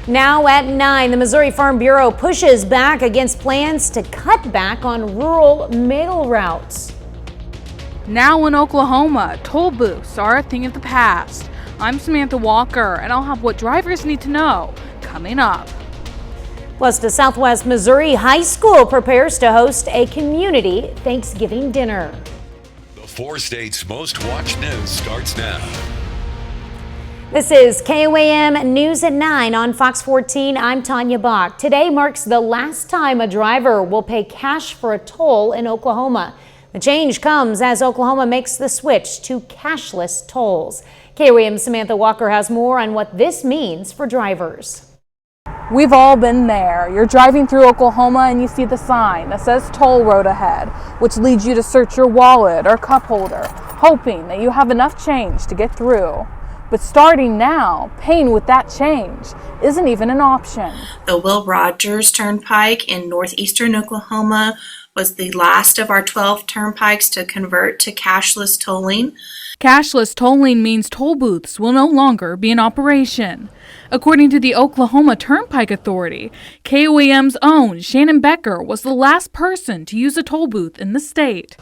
Now at 9, the Missouri Farm Bureau pushes back against plans to cut back on rural mail routes. Now in Oklahoma, toll booths are a thing of the past. I'm Samantha Walker, and I'll have what drivers need to know coming up. Plus, the Southwest Missouri High School prepares to host a community Thanksgiving dinner. The 4 states' most watched news starts now. This is KOAM News at 9 on Fox 14. I'm Tanya Bach. Today marks the last time a driver will pay cash for a toll in Oklahoma. The change comes as Oklahoma makes the switch to cashless tolls. KOAM's Samantha Walker has more on what this means for drivers. We've all been there. You're driving through Oklahoma and you see the sign that says toll road ahead, which leads you to search your wallet or cup holder, hoping that you have enough change to get through. But starting now, paying with that change isn't even an option. The Will Rogers Turnpike in northeastern Oklahoma was the last of our 12 turnpikes to convert to cashless tolling. Cashless tolling means toll booths will no longer be in operation. According to the Oklahoma Turnpike Authority, KOAM's own Shannon Becker was the last person to use a toll booth in the state.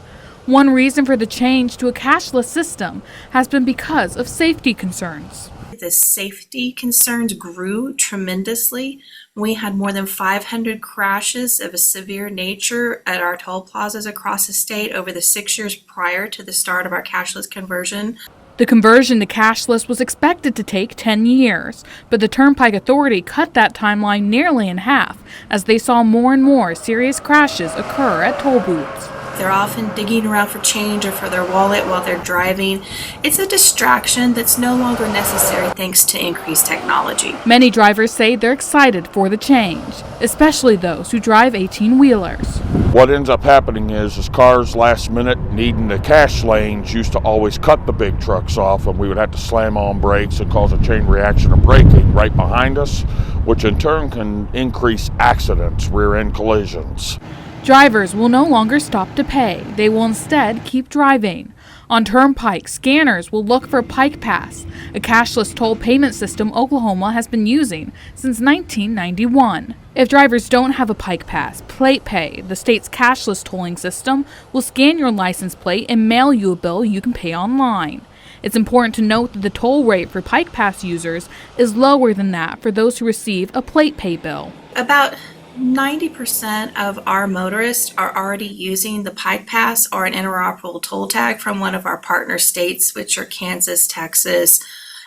One reason for the change to a cashless system has been because of safety concerns. The safety concerns grew tremendously. We had more than 500 crashes of a severe nature at our toll plazas across the state over the 6 years prior to the start of our cashless conversion. The conversion to cashless was expected to take 10 years, but the Turnpike Authority cut that timeline nearly in half as they saw more and more serious crashes occur at toll booths. They're often digging around for change or for their wallet while they're driving. It's a distraction that's no longer necessary thanks to increased technology. Many drivers say they're excited for the change, especially those who drive 18-wheelers. What ends up happening is cars last minute needing the cash lanes used to always cut the big trucks off, and we would have to slam on brakes and cause a chain reaction of braking right behind us, which in turn can increase accidents, rear-end collisions. Drivers will no longer stop to pay. They will instead keep driving. On Turnpike, scanners will look for Pike Pass, a cashless toll payment system Oklahoma has been using since 1991. If drivers don't have a Pike Pass, Plate Pay, the state's cashless tolling system, will scan your license plate and mail you a bill you can pay online. It's important to note that the toll rate for Pike Pass users is lower than that for those who receive a Plate Pay bill. About 90% of our motorists are already using the Pike Pass or an interoperable toll tag from one of our partner states, which are Kansas, Texas,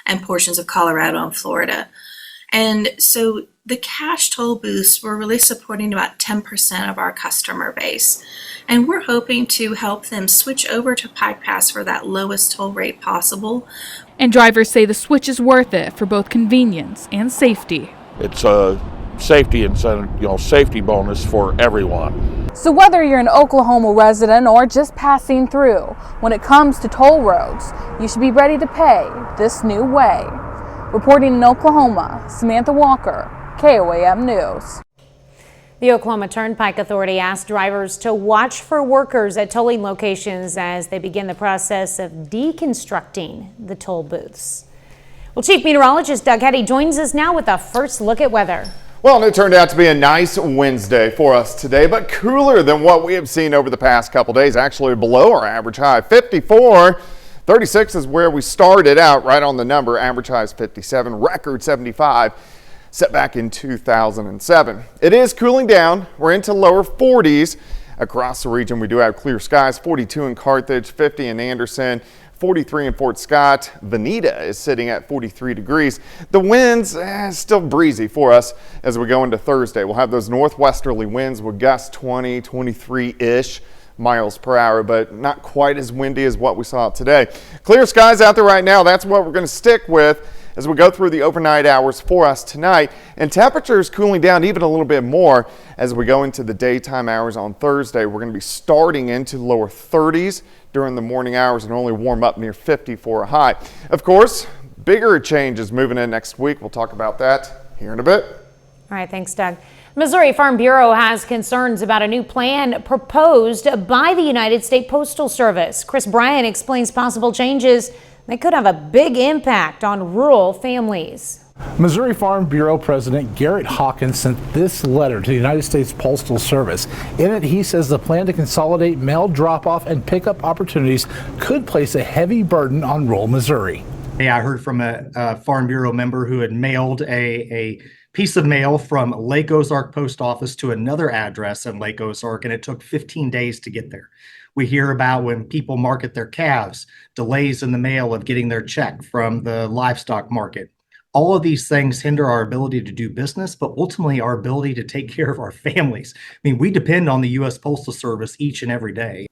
and portions of Colorado and Florida. And so the cash toll booths were really supporting about 10% of our customer base. And we're hoping to help them switch over to Pike Pass for that lowest toll rate possible. And drivers say the switch is worth it for both convenience and safety. It's a safety incentive, safety bonus for everyone. So whether you're an Oklahoma resident or just passing through, when it comes to toll roads, you should be ready to pay this new way. Reporting in Oklahoma, Samantha Walker, KOAM News. The Oklahoma Turnpike Authority asked drivers to watch for workers at tolling locations as they begin the process of deconstructing the toll booths. Well, Chief Meteorologist Doug Hetty joins us now with a first look at weather. Well, it turned out to be a nice Wednesday for us today, but cooler than what we have seen over the past couple days, actually below our average high. 54, 36 is where we started out, right on the number. Average high is 57, record 75, set back in 2007. It is cooling down. We're into lower 40s across the region. We do have clear skies, 42 in Carthage, 50 in Anderson, 43 in Fort Scott. Veneta is sitting at 43 degrees. The winds still breezy for us as we go into Thursday. We'll have those northwesterly winds with gusts 20, 23-ish miles per hour, but not quite as windy as what we saw today. Clear skies out there right now. That's what we're going to stick with as we go through the overnight hours for us tonight. And temperatures cooling down even a little bit more as we go into the daytime hours on Thursday. We're going to be starting into lower 30s during the morning hours and only warm up near 50 for a high. Of course, bigger changes moving in next week. We'll talk about that here in a bit. All right, thanks, Doug. Missouri Farm Bureau has concerns about a new plan proposed by the United States Postal Service. Chris Bryan explains possible changes that could have a big impact on rural families. Missouri Farm Bureau President Garrett Hawkins sent this letter to the United States Postal Service. In it, he says the plan to consolidate mail drop-off and pickup opportunities could place a heavy burden on rural Missouri. Hey, I heard from a Farm Bureau member who had mailed a piece of mail from Lake Ozark Post Office to another address in Lake Ozark, and it took 15 days to get there. We hear about when people market their calves, delays in the mail of getting their check from the livestock market. All of these things hinder our ability to do business, but ultimately our ability to take care of our families. I mean, we depend on the U.S. Postal Service each and every day.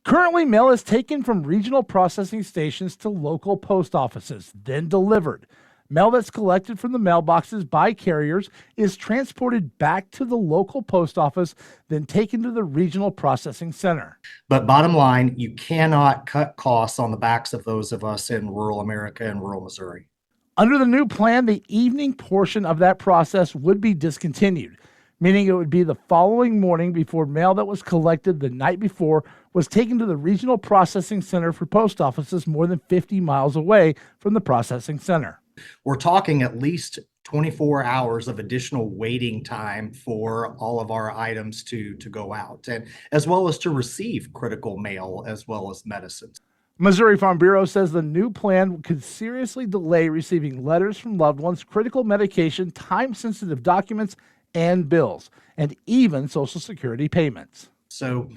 Currently, mail is taken from regional processing stations to local post offices, then delivered. Mail that's collected from the mailboxes by carriers is transported back to the local post office, then taken to the regional processing center. But bottom line, you cannot cut costs on the backs of those of us in rural America and rural Missouri. Under the new plan, the evening portion of that process would be discontinued, meaning it would be the following morning before mail that was collected the night before was taken to the regional processing center for post offices more than 50 miles away from the processing center. We're talking at least 24 hours of additional waiting time for all of our items to go out, and as well as to receive critical mail as well as medicines. Missouri Farm Bureau says the new plan could seriously delay receiving letters from loved ones, critical medication, time-sensitive documents, and bills, and even Social Security payments. So,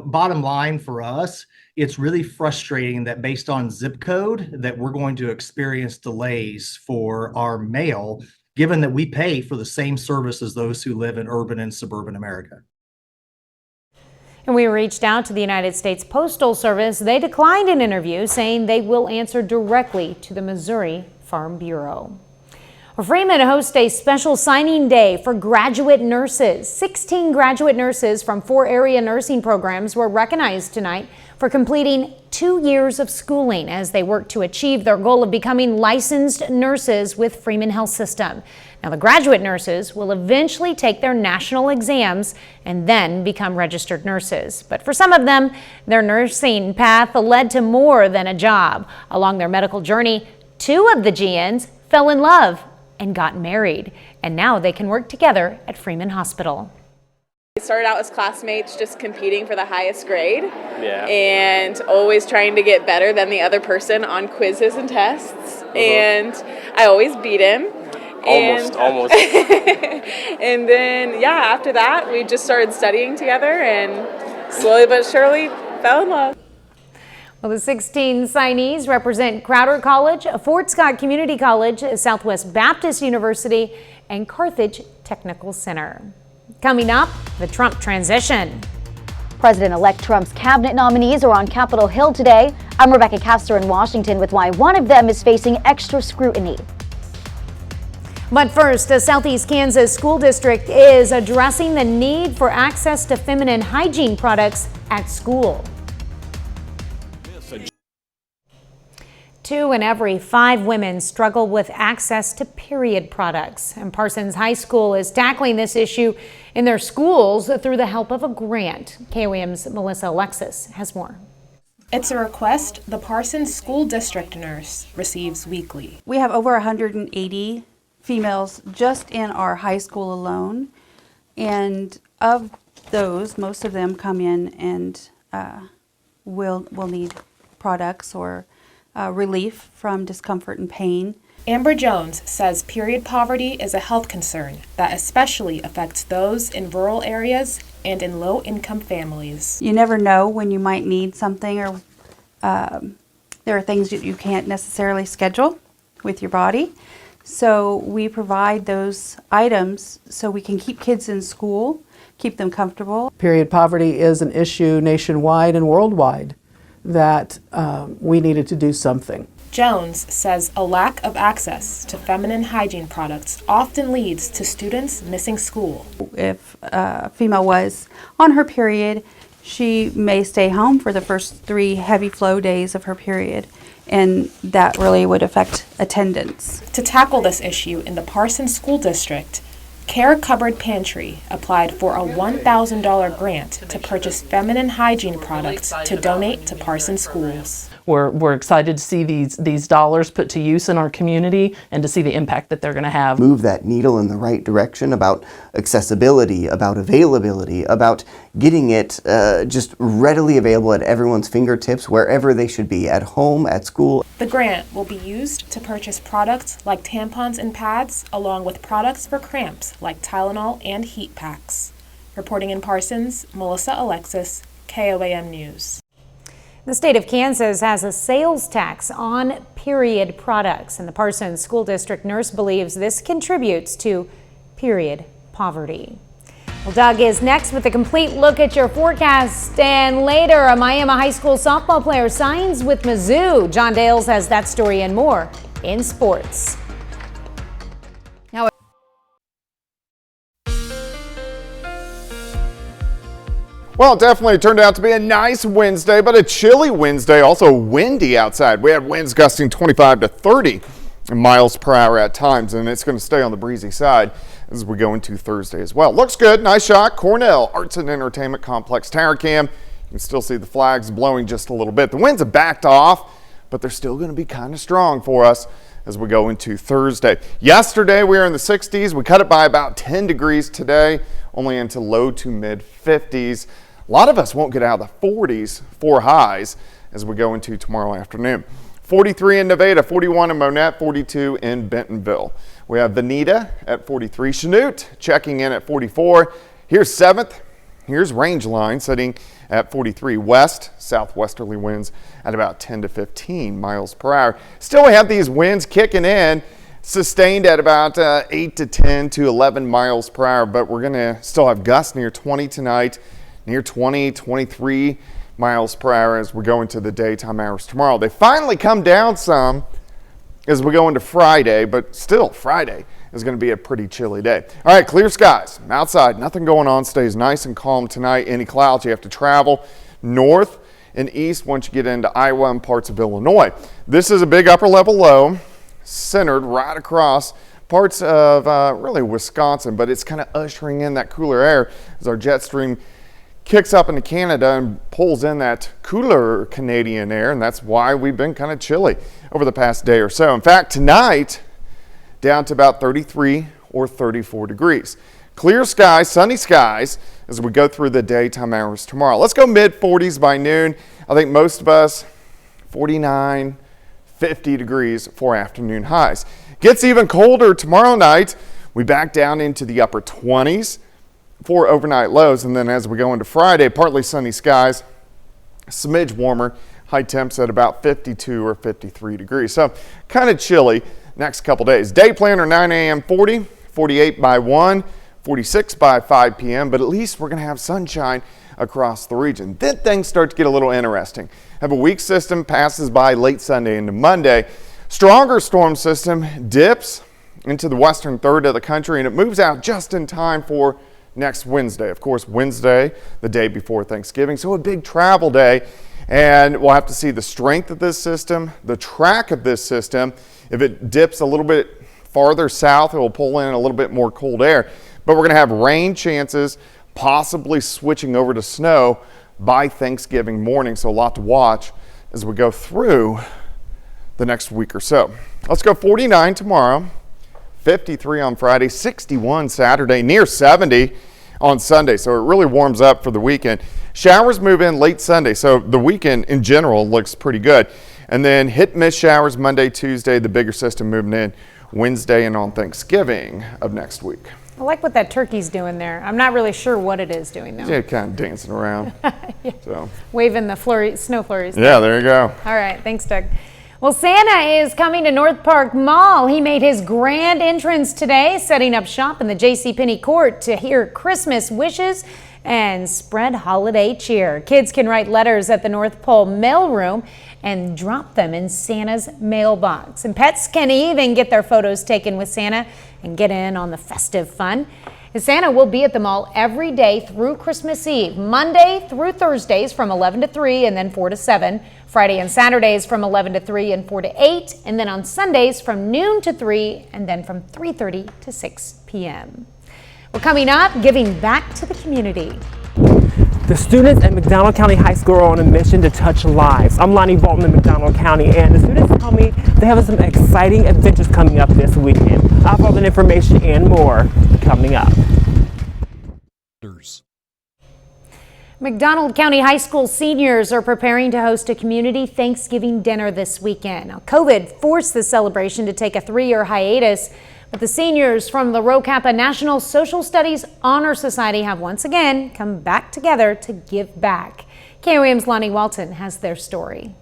bottom line for us, it's really frustrating that based on zip code that we're going to experience delays for our mail, given that we pay for the same service as those who live in urban and suburban America. And we reached out to the United States Postal Service. They declined an interview, saying they will answer directly to the Missouri Farm Bureau. Freeman hosts a special signing day for graduate nurses. 16 graduate nurses from 4 area nursing programs were recognized tonight for completing 2 years of schooling as they work to achieve their goal of becoming licensed nurses with Freeman Health System. Now, the graduate nurses will eventually take their national exams and then become registered nurses. But for some of them, their nursing path led to more than a job. Along their medical journey, 2 of the GNs fell in love and got married, and now they can work together at Freeman Hospital. We started out as classmates, just competing for the highest grade, and always trying to get better than the other person on quizzes and tests, and I always beat him. Almost. And then, after that, we just started studying together and slowly but surely fell in love. Well, the 16 signees represent Crowder College, Fort Scott Community College, Southwest Baptist University, and Carthage Technical Center. Coming up, the Trump transition. President-elect Trump's cabinet nominees are on Capitol Hill today. I'm Rebecca Castor in Washington with why one of them is facing extra scrutiny. But first, a Southeast Kansas school district is addressing the need for access to feminine hygiene products at school. 2 in every 5 women struggle with access to period products. And Parsons High School is tackling this issue in their schools through the help of a grant. KOAM's Melissa Alexis has more. It's a request the Parsons School District nurse receives weekly. We have over 180 females just in our high school alone. And of those, most of them come in and will need products or relief from discomfort and pain. Amber Jones says period poverty is a health concern that especially affects those in rural areas and in low-income families. You never know when you might need something, or there are things that you can't necessarily schedule with your body. So we provide those items so we can keep kids in school, keep them comfortable. Period poverty is an issue nationwide and worldwide that we needed to do something. Jones says a lack of access to feminine hygiene products often leads to students missing school. If a female was on her period, she may stay home for the first 3 heavy flow days of her period, and that really would affect attendance. To tackle this issue in the Parsons School District, Care Cupboard Pantry applied for a $1,000 grant to purchase feminine hygiene products to donate to Parsons schools. we're excited to see these dollars put to use in our community and to see the impact that they're going to have. Move that needle in the right direction about accessibility, about availability, about getting it just readily available at everyone's fingertips wherever they should be, at home, at school. The grant will be used to purchase products like tampons and pads, along with products for cramps like Tylenol and heat packs. Reporting in Parsons, Melissa Alexis, KOAM News. The state of Kansas has a sales tax on period products, and the Parsons School District nurse believes this contributes to period poverty. Well, Doug is next with a complete look at your forecast, and later a Miami High School softball player signs with Mizzou. John Dales has that story and more in sports. Well, it definitely turned out to be a nice Wednesday, but a chilly Wednesday, also windy outside. We had winds gusting 25 to 30 miles per hour at times, and it's going to stay on the breezy side as we go into Thursday as well. Looks good. Nice shot. Cornell Arts and Entertainment Complex Tower Cam. You can still see the flags blowing just a little bit. The winds have backed off, but they're still going to be kind of strong for us as we go into Thursday. Yesterday, we were in the 60s. We cut it by about 10 degrees today, only into low to mid 50s. A lot of us won't get out of the 40s for highs as we go into tomorrow afternoon. 43 in Nevada, 41 in Monette, 42 in Bentonville. We have Veneta at 43. Chanute checking in at 44. Here's 7th. Here's Rangeline sitting at 43. West, southwesterly winds at about 10 to 15 miles per hour. Still, we have these winds kicking in, sustained at about 8 to 10 to 11 miles per hour, but we're going to still have gusts near 20 tonight, near 20, 23 miles per hour as we go into the daytime hours tomorrow. They finally come down some as we go into Friday, but still Friday is going to be a pretty chilly day. All right, clear skies. Outside, nothing going on. Stays nice and calm tonight. Any clouds, you have to travel north and east once you get into Iowa and parts of Illinois. This is a big upper level low centered right across parts of really Wisconsin, but it's kind of ushering in that cooler air as our jet stream kicks up into Canada and pulls in that cooler Canadian air, and that's why we've been kind of chilly over the past day or so. In fact, tonight, down to about 33 or 34 degrees. Clear skies, sunny skies as we go through the daytime hours tomorrow. Let's go mid-40s by noon. I think most of us, 49, 50 degrees for afternoon highs. Gets even colder tomorrow night. We back down into the upper 20s for overnight lows, and then as we go into Friday, partly sunny skies, smidge warmer, high temps at about 52 or 53 degrees. So kind of chilly next couple days. Day planner 9 a.m. 40, 48 by 1, 46 by 5 p.m., but at least we're going to have sunshine across the region. Then things start to get a little interesting. Have a weak system passes by late Sunday into Monday. Stronger storm system dips into the western third of the country, and it moves out just in time for next Wednesday. Of course, Wednesday, the day before Thanksgiving, so a big travel day, and we'll have to see the strength of this system, the track of this system. If it dips a little bit farther south, it will pull in a little bit more cold air, but we're going to have rain chances, possibly switching over to snow by Thanksgiving morning, so a lot to watch as we go through the next week or so. Let's go 49 tomorrow. 53 on Friday, 61 Saturday, near 70 on Sunday. So it really warms up for the weekend. Showers move in late Sunday, so the weekend in general looks pretty good. And then hit-miss showers Monday, Tuesday, the bigger system moving in Wednesday and on Thanksgiving of next week. I like what that turkey's doing there. I'm not really sure what it is doing though. Yeah, kind of dancing around. Yeah. So waving the snow flurries. Yeah, there you go. All right, thanks, Doug. Well, Santa is coming to North Park Mall. He made his grand entrance today, setting up shop in the JCPenney court to hear Christmas wishes and spread holiday cheer. Kids can write letters at the North Pole mailroom and drop them in Santa's mailbox. And pets can even get their photos taken with Santa and get in on the festive fun. Santa will be at the mall every day through Christmas Eve, Monday through Thursdays from 11 to 3 and then 4 to 7, Friday and Saturdays from 11 to 3 and 4 to 8, and then on Sundays from noon to 3 and then from 3:30 to 6 p.m. Well, coming up, giving back to the community. The students at McDonald County High School are on a mission to touch lives. I'm Lonnie Bolton in McDonald County, and the students tell me they have some exciting adventures coming up this weekend. I'll have all that information and more coming up. McDonald County High School seniors are preparing to host a community Thanksgiving dinner this weekend. Now, COVID forced the celebration to take a 3-year hiatus, but the seniors from the Rho Kappa National Social Studies Honor Society have once again come back together to give back. KOAM's Lonnie Walton has their story.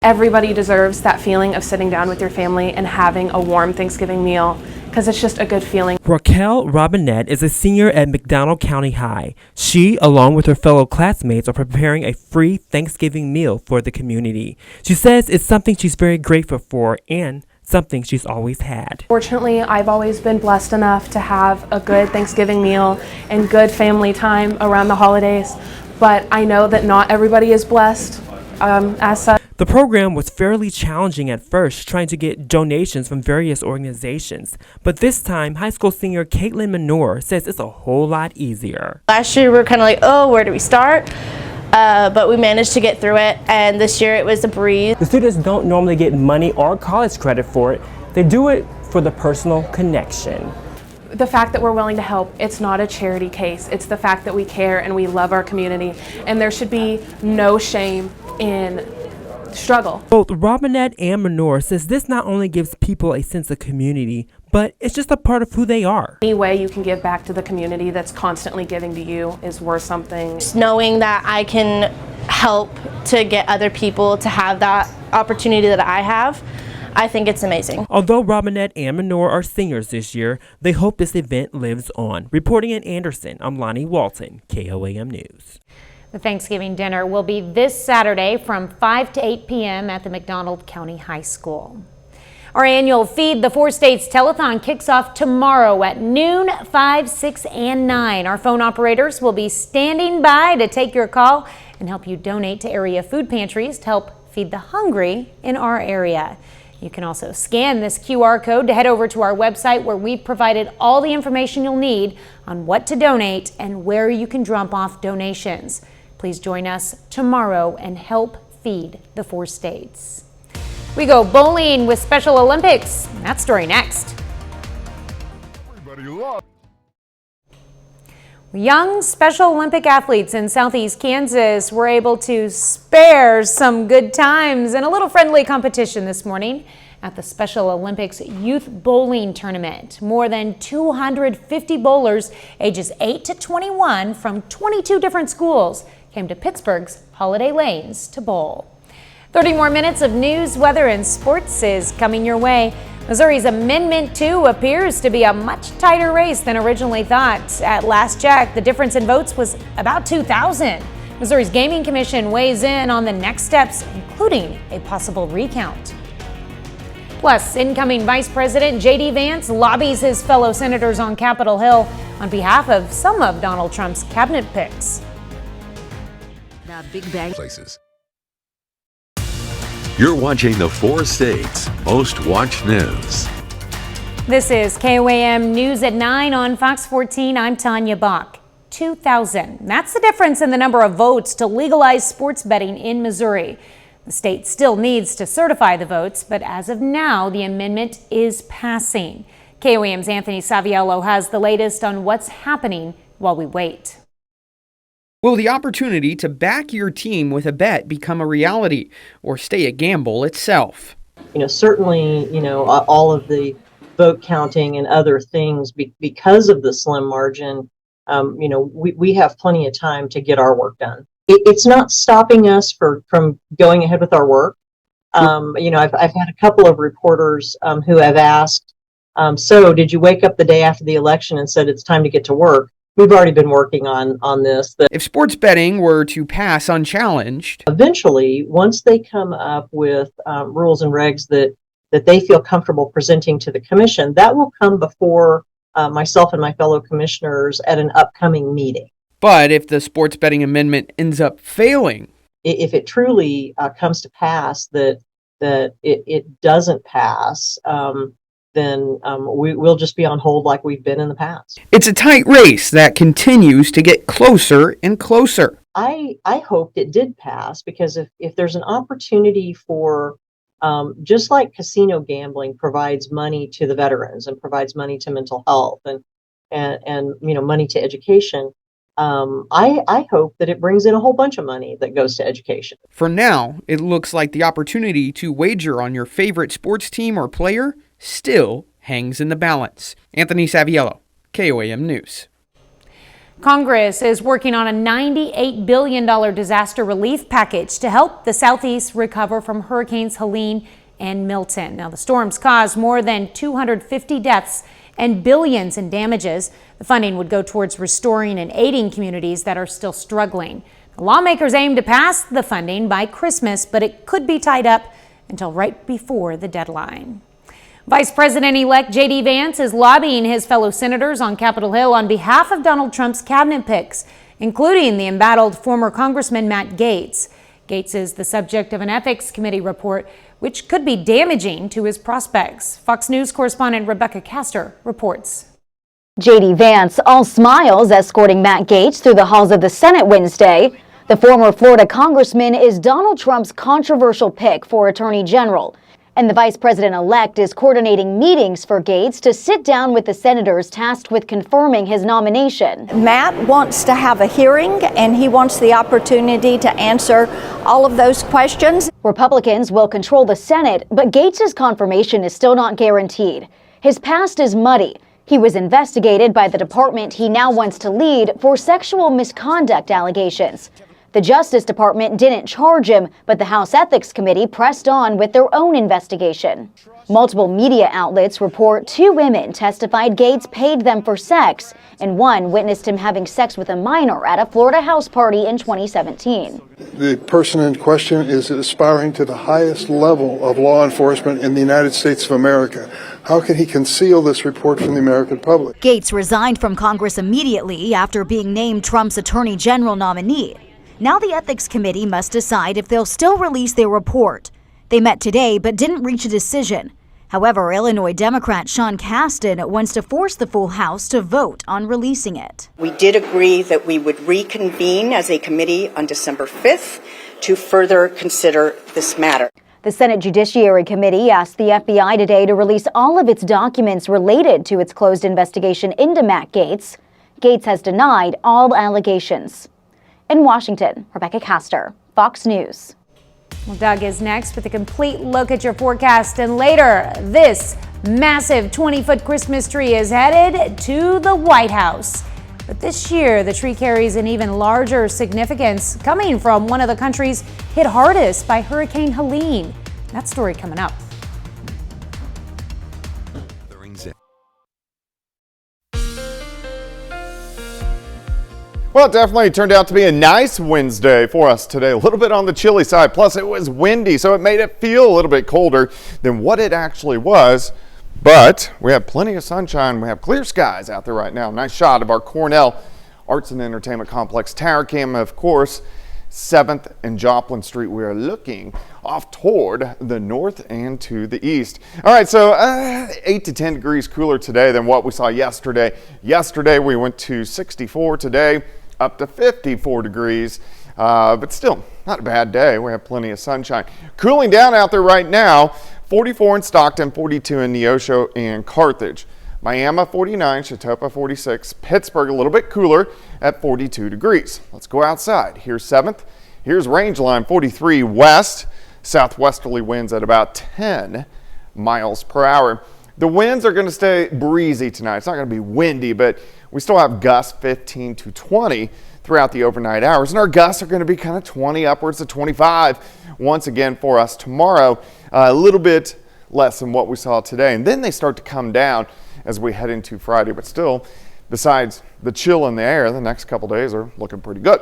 Everybody deserves that feeling of sitting down with your family and having a warm Thanksgiving meal, because it's just a good feeling. Raquel Robinette is a senior at McDonald County High. She, along with her fellow classmates, are preparing a free Thanksgiving meal for the community. She says it's something she's very grateful for and something she's always had. Fortunately, I've always been blessed enough to have a good Thanksgiving meal and good family time around the holidays, but I know that not everybody is blessed as such. The program was fairly challenging at first, trying to get donations from various organizations. But this time, high school senior Caitlin Manor says it's a whole lot easier. Last year we were kind of like, oh, where do we start? But we managed to get through it, and this year it was a breeze. The students don't normally get money or college credit for it. They do it for the personal connection. The fact that we're willing to help, it's not a charity case. It's the fact that we care and we love our community, and there should be no shame in struggle. Both Robinette and Manor says this not only gives people a sense of community, but it's just a part of who they are. Any way you can give back to the community that's constantly giving to you is worth something. Just knowing that I can help to get other people to have that opportunity that I have, I think it's amazing. Although Robinette and Manor are seniors this year, they hope this event lives on. Reporting in Anderson, I'm Lonnie Walton, KOAM News. The Thanksgiving dinner will be this Saturday from 5 to 8 p.m. at the McDonald County High School. Our annual Feed the Four States Telethon kicks off tomorrow at noon, 5, 6, and 9. Our phone operators will be standing by to take your call and help you donate to area food pantries to help feed the hungry in our area. You can also scan this QR code to head over to our website, where we've provided all the information you'll need on what to donate and where you can drop off donations. Please join us tomorrow and help feed the 4 states. We go bowling with Special Olympics. That story next. Young Special Olympic athletes in Southeast Kansas were able to spare some good times in a little friendly competition this morning at the Special Olympics Youth Bowling Tournament. More than 250 bowlers ages 8 to 21 from 22 different schools came to Pittsburgh's Holiday Lanes to bowl. 30 more minutes of news, weather, and sports is coming your way. Missouri's Amendment 2 appears to be a much tighter race than originally thought. At last check, the difference in votes was about 2,000. Missouri's Gaming Commission weighs in on the next steps, including a possible recount. Plus, incoming Vice President J.D. Vance lobbies his fellow senators on Capitol Hill on behalf of some of Donald Trump's cabinet picks. The Big Bang Places. You're watching the 4 states' most watched news. This is KOAM News at 9 on Fox 14. I'm Tanya Bach. 2,000. That's the difference in the number of votes to legalize sports betting in Missouri. The state still needs to certify the votes, but as of now, the amendment is passing. KOAM's Anthony Saviello has the latest on what's happening while we wait. Will the opportunity to back your team with a bet become a reality, or stay a gamble itself? Certainly, all of the vote counting and other things because of the slim margin, we have plenty of time to get our work done. It's not stopping us from going ahead with our work. I've had a couple of reporters who have asked, so did you wake up the day after the election and said it's time to get to work? We've already been working on this. If sports betting were to pass unchallenged, eventually, once they come up with rules and regs that they feel comfortable presenting to the commission, that will come before myself and my fellow commissioners at an upcoming meeting. But if the sports betting amendment ends up failing, if it truly comes to pass that it doesn't pass, then we'll just be on hold like we've been in the past. It's a tight race that continues to get closer and closer. I hoped it did pass, because if there's an opportunity for, just like casino gambling provides money to the veterans and provides money to mental health and money to education, I hope that it brings in a whole bunch of money that goes to education. For now, it looks like the opportunity to wager on your favorite sports team or player still hangs in the balance. Anthony Saviello, KOAM News. Congress is working on a $98 billion disaster relief package to help the Southeast recover from Hurricanes Helene and Milton. Now, the storms caused more than 250 deaths and billions in damages. The funding would go towards restoring and aiding communities that are still struggling. The lawmakers aim to pass the funding by Christmas, but it could be tied up until right before the deadline. Vice President-elect J.D. Vance is lobbying his fellow senators on Capitol Hill on behalf of Donald Trump's cabinet picks, including the embattled former Congressman Matt Gaetz. Gaetz is the subject of an ethics committee report, which could be damaging to his prospects. Fox News correspondent Rebecca Castor reports. J.D. Vance, all smiles, escorting Matt Gaetz through the halls of the Senate Wednesday. The former Florida congressman is Donald Trump's controversial pick for Attorney General. And the vice president-elect is coordinating meetings for Gaetz to sit down with the senators tasked with confirming his nomination. Matt wants to have a hearing, and he wants the opportunity to answer all of those questions. Republicans will control the Senate, but Gaetz's confirmation is still not guaranteed. His past is muddy. He was investigated by the department he now wants to lead for sexual misconduct allegations. The Justice Department didn't charge him, but the House Ethics Committee pressed on with their own investigation. Multiple media outlets report 2 women testified Gaetz paid them for sex, and one witnessed him having sex with a minor at a Florida house party in 2017. The person in question is aspiring to the highest level of law enforcement in the United States of America. How can he conceal this report from the American public? Gaetz resigned from Congress immediately after being named Trump's Attorney General nominee. Now the Ethics Committee must decide if they'll still release their report. They met today but didn't reach a decision. However, Illinois Democrat Sean Casten wants to force the full House to vote on releasing it. We did agree that we would reconvene as a committee on December 5th to further consider this matter. The Senate Judiciary Committee asked the FBI today to release all of its documents related to its closed investigation into Matt Gaetz. Gaetz has denied all allegations. In Washington, Rebecca Castor, Fox News. Well, Doug is next with a complete look at your forecast. And later, this massive 20-foot Christmas tree is headed to the White House. But this year, the tree carries an even larger significance, coming from one of the countries hit hardest by Hurricane Helene. That story coming up. Well, it definitely turned out to be a nice Wednesday for us today. A little bit on the chilly side, plus it was windy, so it made it feel a little bit colder than what it actually was. But we have plenty of sunshine. We have clear skies out there right now. Nice shot of our Cornell Arts and Entertainment Complex tower cam, of course, 7th and Joplin Street. We are looking off toward the north and to the east. All right, so 8 to 10 degrees cooler today than what we saw yesterday. Yesterday we went to 64. Today up to 54 degrees, but still not a bad day. We have plenty of sunshine. Cooling down out there right now, 44 in Stockton, 42 in Neosho and Carthage. Miami 49, Chautauqua 46, Pittsburgh a little bit cooler at 42 degrees. Let's go outside. Here's 7th. Here's Rangeline 43 west, southwesterly winds at about 10 miles per hour. The winds are going to stay breezy tonight. It's not going to be windy, but we still have gusts 15 to 20 throughout the overnight hours. And our gusts are going to be kind of 20 upwards to 25 once again for us tomorrow. A little bit less than what we saw today. And then they start to come down as we head into Friday. But still, besides the chill in the air, the next couple days are looking pretty good.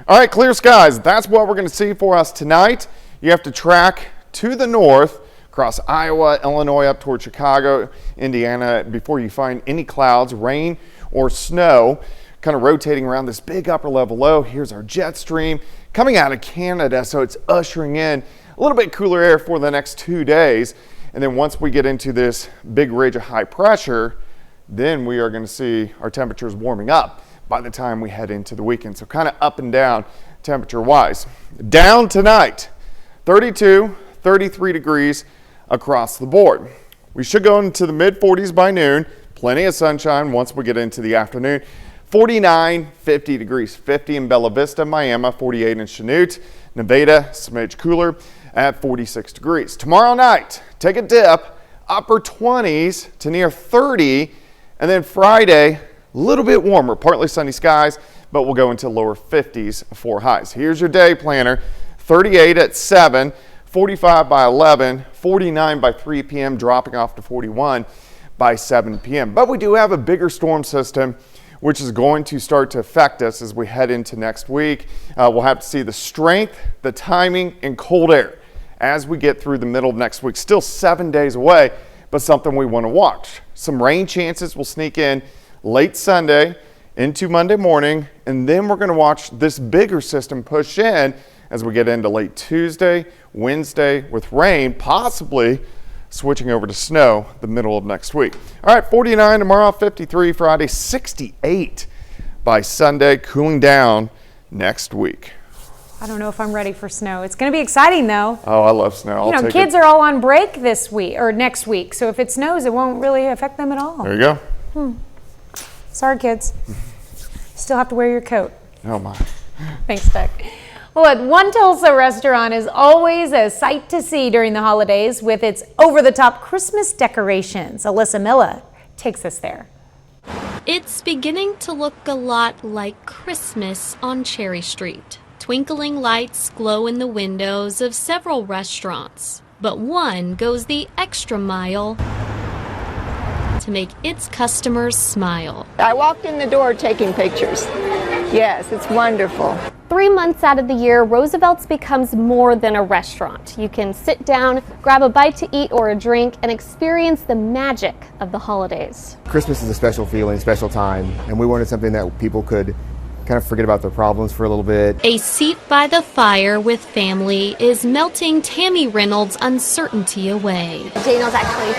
All right, clear skies. That's what we're going to see for us tonight. You have to track to the north across Iowa, Illinois, up toward Chicago, Indiana, before you find any clouds, rain, or snow, kind of rotating around this big upper level low. Here's our jet stream coming out of Canada, so it's ushering in a little bit cooler air for the next 2 days. And then once we get into this big ridge of high pressure, then we are going to see our temperatures warming up by the time we head into the weekend. So kind of up and down temperature-wise. Down tonight, 32, 33 degrees across the board. We should go into the mid-40s by noon. Plenty of sunshine once we get into the afternoon. 49, 50 degrees, 50 in Bella Vista, Miami, 48 in Chanute, Nevada, smidge cooler at 46 degrees. Tomorrow night, take a dip, upper 20s to near 30, and then Friday, a little bit warmer, partly sunny skies, but we'll go into lower 50s for highs. Here's your day planner: 38 at 7, 45 by 11, 49 by 3 p.m., dropping off to 41 by 7 p.m. But we do have a bigger storm system which is going to start to affect us as we head into next week. We'll have to see the strength, the timing, and cold air as we get through the middle of next week. Still 7 days away, but something we want to watch. Some rain chances will sneak in late Sunday into Monday morning, and then we're going to watch this bigger system push in as we get into late Tuesday, Wednesday, with rain possibly switching over to snow the middle of next week. All right, 49 tomorrow, 53 Friday, 68 by Sunday, cooling down next week. I don't know if I'm ready for snow. It's going to be exciting though. Oh, I love snow. You know, kids are all on break this week or next week, so if it snows, it won't really affect them at all. There you go. Sorry, kids. Still have to wear your coat. Oh my. Thanks, Doug. Well, One Tulsa restaurant is always a sight to see during the holidays with its over-the-top Christmas decorations. Alyssa Miller takes us there. It's beginning to look a lot like Christmas on Cherry Street. Twinkling lights glow in the windows of several restaurants, but one goes the extra mile to make its customers smile. I walked in the door taking pictures. Yes, it's wonderful. 3 months out of the year, Roosevelt's becomes more than a restaurant. You can sit down, grab a bite to eat or a drink, and experience the magic of the holidays. Christmas is a special feeling, special time, and we wanted something that people could kind of forget about their problems for a little bit. A seat by the fire with family is melting Tammy Reynolds' uncertainty away. Daniel's actually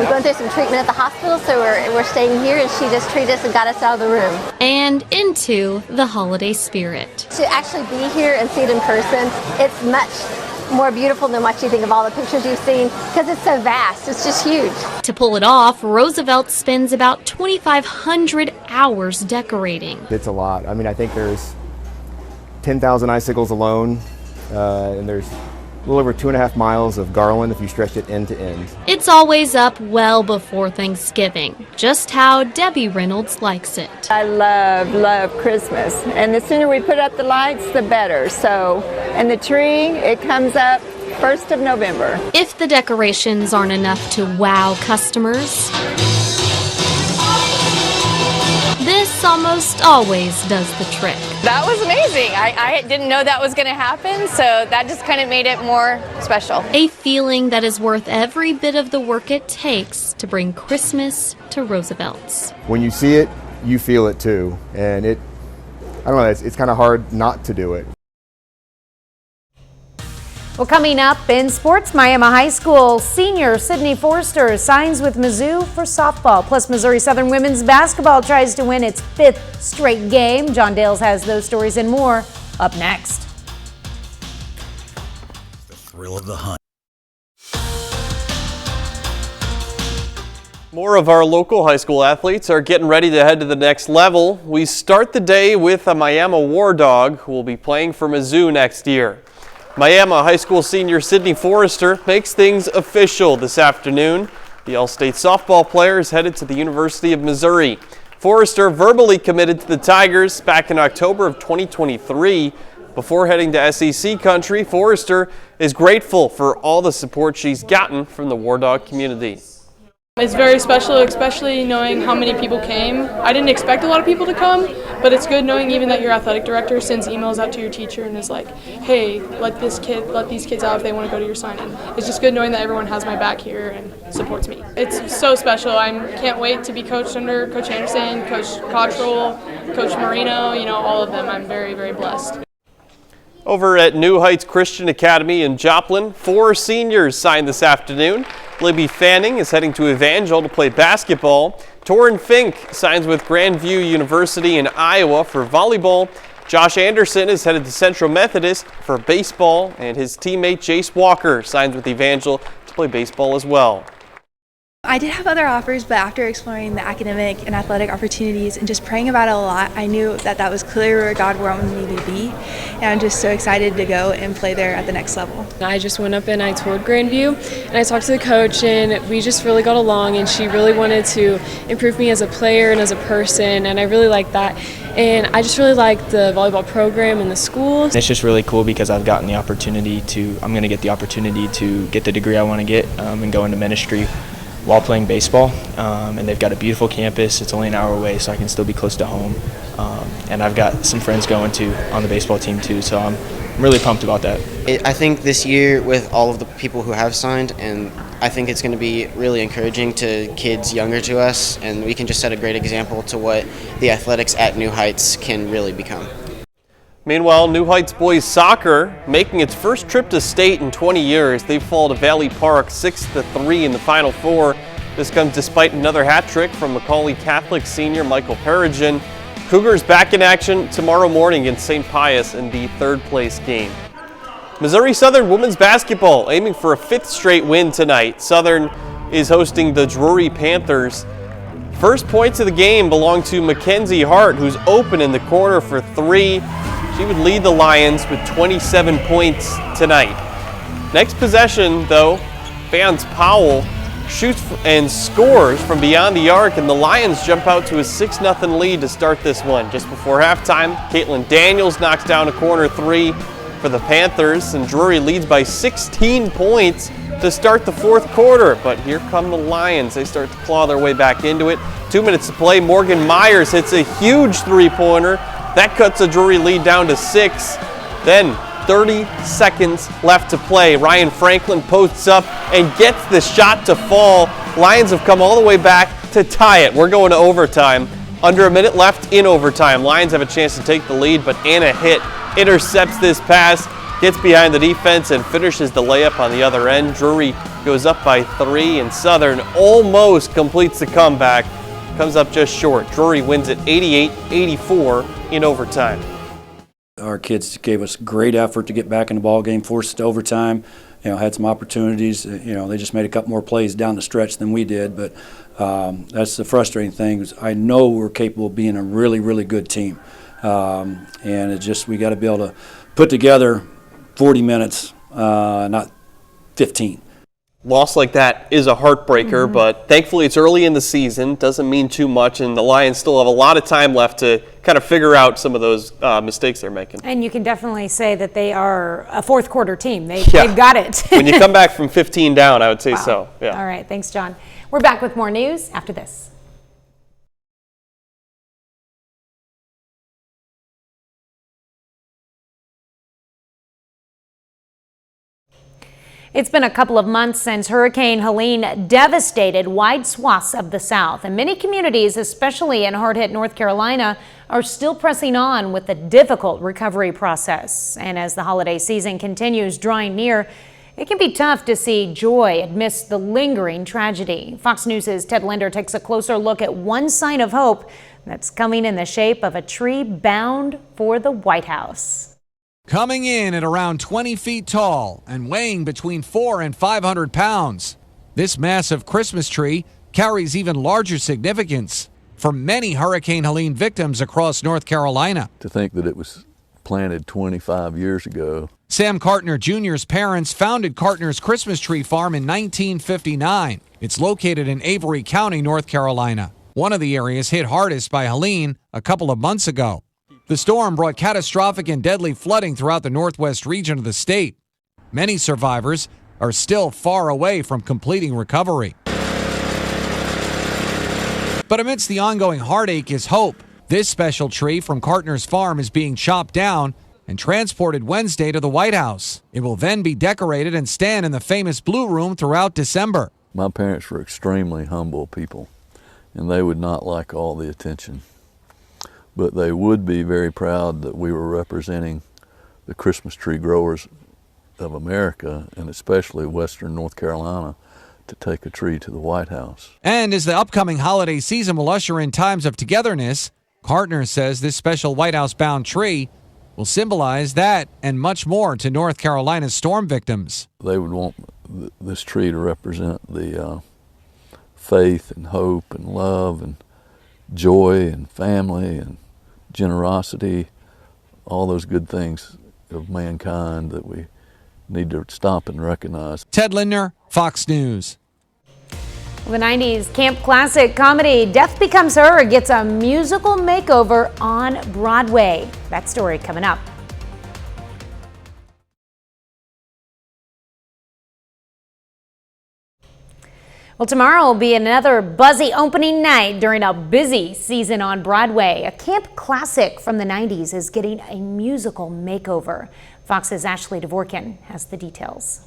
going through some treatment at the hospital, so we're staying here, and she just treated us and got us out of the room. And into the holiday spirit. To actually be here and see it in person, it's much more beautiful than what you think of all the pictures you've seen, because it's so vast. It's just huge. To pull it off, Roosevelt spends about 2,500 hours decorating. It's a lot. I mean, I think there's 10,000 icicles alone, and there's a little over 2.5 miles of garland if you stretch it end to end. It's always up well before Thanksgiving, just how Debbie Reynolds likes it. I love Christmas, and the sooner we put up the lights, the better. So, and the tree, it comes up 1st of November. If the decorations aren't enough to wow customers, this almost always does the trick. That was amazing. I didn't know that was going to happen, so that just kind of made it more special. A feeling that is worth every bit of the work it takes to bring Christmas to Roosevelt's. When you see it, you feel it too, and I don't know, it's kind of hard not to do it. Well, coming up in sports, Miami High School senior Sydney Forster signs with Mizzou for softball. Plus, Missouri Southern women's basketball tries to win its 5th straight game. John Dales has those stories and more up next. The thrill of the hunt. More of our local high school athletes are getting ready to head to the next level. We start the day with a Miami War Dog who will be playing for Mizzou next year. Miami High School senior Sydney Forrester makes things official this afternoon. The All-State softball player is headed to the University of Missouri. Forrester verbally committed to the Tigers back in October of 2023. Before heading to SEC country, Forrester is grateful for all the support she's gotten from the War Dog community. It's very special, especially knowing how many people came. I didn't expect a lot of people to come, but it's good knowing even that your athletic director sends emails out to your teacher and is like, hey, let these kids out if they want to go to your signing. It's just good knowing that everyone has my back here and supports me. It's so special. I can't wait to be coached under Coach Anderson, Coach Cottrell, Coach Marino, all of them. I'm very, very blessed. Over at New Heights Christian Academy in Joplin, 4 seniors signed this afternoon. Libby Fanning is heading to Evangel to play basketball. Torrin Fink signs with Grandview University in Iowa for volleyball. Josh Anderson is headed to Central Methodist for baseball, and his teammate Jace Walker signs with Evangel to play baseball as well. I did have other offers, but after exploring the academic and athletic opportunities and just praying about it a lot, I knew that that was clearly where God wanted me to be, and I'm just so excited to go and play there at the next level. I just went up and I toured Grandview, and I talked to the coach, and we just really got along, and she really wanted to improve me as a player and as a person, and I really liked that. And I just really like the volleyball program and the school. It's just really cool because I'm going to get the opportunity to get the degree I want to get and go into ministry while playing baseball, and they've got a beautiful campus. It's only an hour away, so I can still be close to home, and I've got some friends going on the baseball team too, so I'm really pumped about that. I think this year with all of the people who have signed, and I think it's going to be really encouraging to kids younger to us, and we can just set a great example to what the athletics at New Heights can really become. Meanwhile, New Heights boys soccer making its first trip to state in 20 years. They fall to Valley Park 6-3 in the Final Four. This comes despite another hat trick from Macaulay Catholic senior Michael Perigin. Cougars back in action tomorrow morning against St. Pius in the third place game. Missouri Southern women's basketball aiming for a 5th straight win tonight. Southern is hosting the Drury Panthers. First points of the game belong to Mackenzie Hart, who's open in the corner for 3. She would lead the Lions with 27 points tonight. Next possession, though, Vance Powell shoots and scores from beyond the arc, and the Lions jump out to a 6-0 lead to start this one. Just before halftime, Caitlin Daniels knocks down a corner 3 for the Panthers, and Drury leads by 16 points to start the fourth quarter. But here come the Lions. They start to claw their way back into it. 2 minutes to play. Morgan Myers hits a huge three-pointer. That cuts the Drury lead down to 6. Then 30 seconds left to play. Ryan Franklin posts up and gets the shot to fall. Lions have come all the way back to tie it. We're going to overtime. Under a minute left in overtime. Lions have a chance to take the lead, but Anna Hitt intercepts this pass, gets behind the defense, and finishes the layup on the other end. Drury goes up by 3, and Southern almost completes the comeback. Comes up just short. Drury wins it 88-84 in overtime. Our kids gave us great effort to get back in the ball game, forced us to overtime. Had some opportunities. They just made a couple more plays down the stretch than we did, but that's the frustrating thing. Is I know we're capable of being a really, really good team, and it's just we got to be able to put together 40 minutes, not 15. Loss like that is a heartbreaker, but thankfully it's early in the season. Doesn't mean too much, and the Lions still have a lot of time left to kind of figure out some of those mistakes they're making. And you can definitely say that they are a fourth quarter team. They've got it. When you come back from 15 down, I would say so. Yeah. All right. Thanks, John. We're back with more news after this. It's been a couple of months since Hurricane Helene devastated wide swaths of the South, and many communities, especially in hard-hit North Carolina, are still pressing on with the difficult recovery process. And as the holiday season continues drawing near, it can be tough to see joy amidst the lingering tragedy. Fox News' Ted Linder takes a closer look at one sign of hope that's coming in the shape of a tree bound for the White House. Coming in at around 20 feet tall and weighing between 400 and 500 pounds, this massive Christmas tree carries even larger significance for many Hurricane Helene victims across North Carolina. To think that it was planted 25 years ago. Sam Cartner Jr.'s parents founded Cartner's Christmas Tree Farm in 1959. It's located in Avery County, North Carolina, one of the areas hit hardest by Helene a couple of months ago. The storm brought catastrophic and deadly flooding throughout the northwest region of the state. Many survivors are still far away from completing recovery. But amidst the ongoing heartache is hope. This special tree from Cartner's farm is being chopped down and transported Wednesday to the White House. It will then be decorated and stand in the famous Blue Room throughout December. My parents were extremely humble people, and they would not like all the attention. But they would be very proud that we were representing the Christmas tree growers of America, and especially Western North Carolina, to take a tree to the White House. And as the upcoming holiday season will usher in times of togetherness, Kartner says this special White House-bound tree will symbolize that and much more to North Carolina's storm victims. They would want this tree to represent the faith and hope and love and joy and family and generosity, all those good things of mankind that we need to stop and recognize. Ted Lindner, Fox News. The 90s camp classic comedy Death Becomes Her gets a musical makeover on Broadway. That story coming up. Well, tomorrow will be another buzzy opening night during a busy season on Broadway. A camp classic from the 90s is getting a musical makeover. Fox's Ashley Dvorkin has the details.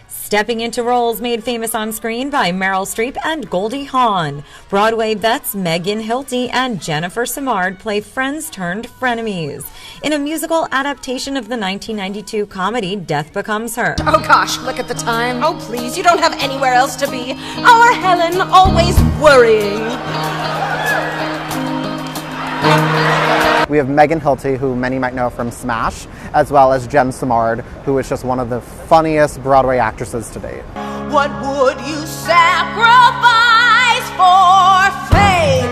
Stepping into roles made famous on screen by Meryl Streep and Goldie Hawn, Broadway vets Megan Hilty and Jennifer Simard play friends turned frenemies in a musical adaptation of the 1992 comedy Death Becomes Her. Oh gosh, look at the time. Oh please, you don't have anywhere else to be. Our Helen, always worrying. We have Megan Hilty, who many might know from Smash, as well as Jen Simard, who is just one of the funniest Broadway actresses to date. What would you sacrifice for fame?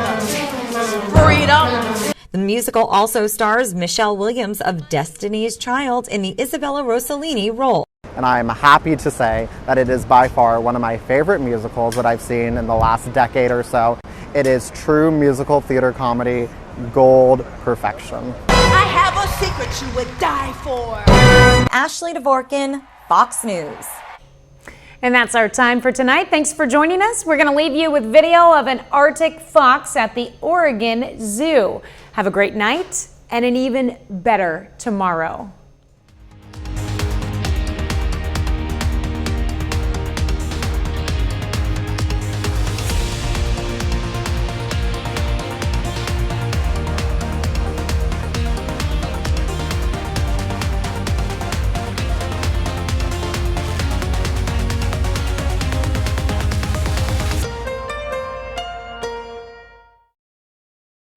Freedom. The musical also stars Michelle Williams of Destiny's Child in the Isabella Rossellini role. And I'm happy to say that it is by far one of my favorite musicals that I've seen in the last decade or so. It is true musical theater comedy, gold perfection. I have a secret you would die for. Ashley Dvorkin, Fox News. And that's our time for tonight. Thanks for joining us. We're going to leave you with video of an Arctic fox at the Oregon Zoo. Have a great night and an even better tomorrow.